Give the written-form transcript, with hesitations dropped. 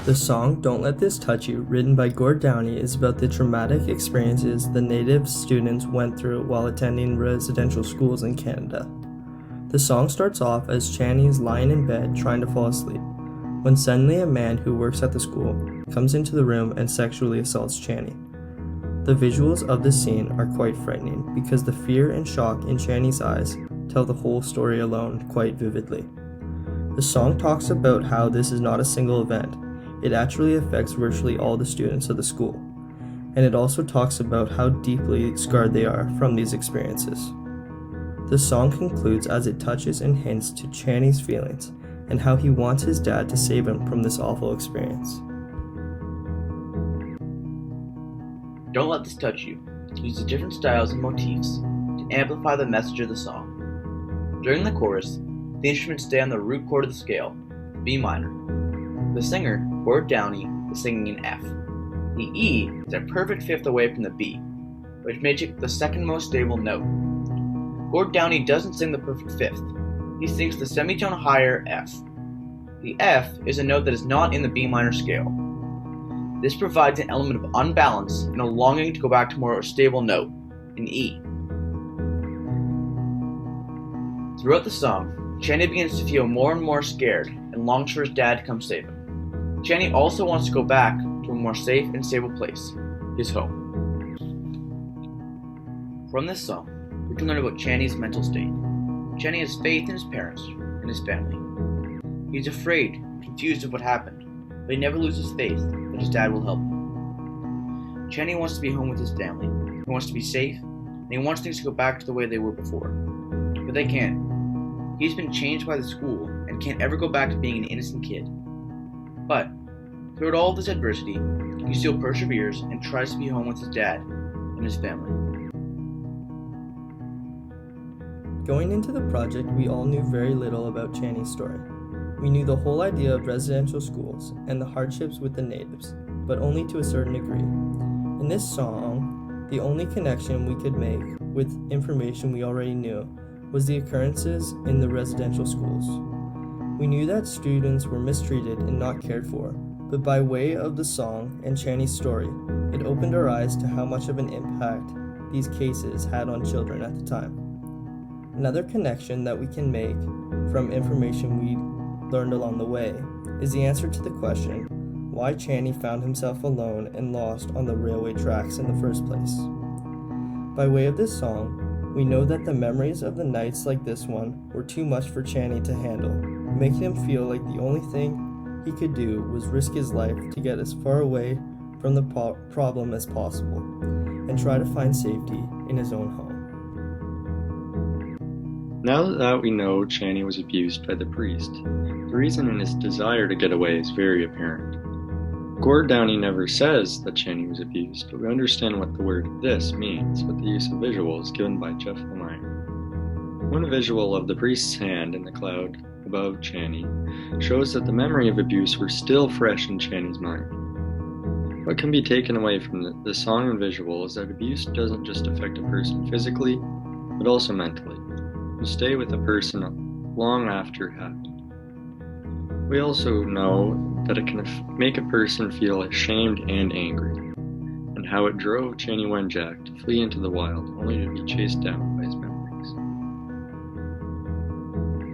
The song Don't Let This Touch You, written by Gord Downie, is about the traumatic experiences the Native students went through while attending residential schools in Canada. The song starts off as Chani is lying in bed trying to fall asleep, when suddenly a man who works at the school comes into the room and sexually assaults Chani. The visuals of the scene are quite frightening because the fear and shock in Chani's eyes tell the whole story alone quite vividly. The song talks about how this is not a single event. It actually affects virtually all the students of the school, and it also talks about how deeply scarred they are from these experiences. The song concludes as it touches and hints to Chani's feelings and how he wants his dad to save him from this awful experience. Don't Let This Touch You uses different styles and motifs to amplify the message of the song. During the chorus, the instruments stay on the root chord of the scale, B minor. The singer, Gord Downie, is singing in F. The E is a perfect fifth away from the B, which makes it the second most stable note. Gord Downie doesn't sing the perfect fifth. He sings the semitone higher F. The F is a note that is not in the B minor scale. This provides an element of unbalance and a longing to go back to a more stable note, an E. Throughout the song, Chani begins to feel more and more scared and longs for his dad to come save him. Chani also wants to go back to a more safe and stable place, his home. From this song, we can learn about Chani's mental state. Chani has faith in his parents and his family. He's afraid and confused of what happened, but he never loses faith that his dad will help him. Chani wants to be home with his family. He wants to be safe, and he wants things to go back to the way they were before. But they can't. He's been changed by the school and can't ever go back to being an innocent kid. But throughout all of this adversity, he still perseveres and tries to be home with his dad and his family. Going into the project, we all knew very little about Chani's story. We knew the whole idea of residential schools and the hardships with the natives, but only to a certain degree. In this song, the only connection we could make with information we already knew was the occurrences in the residential schools. We knew that students were mistreated and not cared for, but by way of the song and Chani's story, it opened our eyes to how much of an impact these cases had on children at the time. Another connection that we can make from information we learned along the way is the answer to the question why Chani found himself alone and lost on the railway tracks in the first place. By way of this song, we know that the memories of the nights like this one were too much for Chani to handle, making him feel like the only thing he could do was risk his life to get as far away from the problem as possible and try to find safety in his own home. Now that we know Chani was abused by the priest, the reason in his desire to get away is very apparent. Gord Downie never says that Chani was abused, but we understand what the word "this" means with the use of visuals given by Jeff Lemire. One visual of the priest's hand in the cloud above Chani shows that the memory of abuse were still fresh in Chani's mind. What can be taken away from the song and visual is that abuse doesn't just affect a person physically, but also mentally. It will stay with a person long after it happened. We also know that it can make a person feel ashamed and angry, and how it drove Chani Wenjack to flee into the wild only to be chased down by his memory.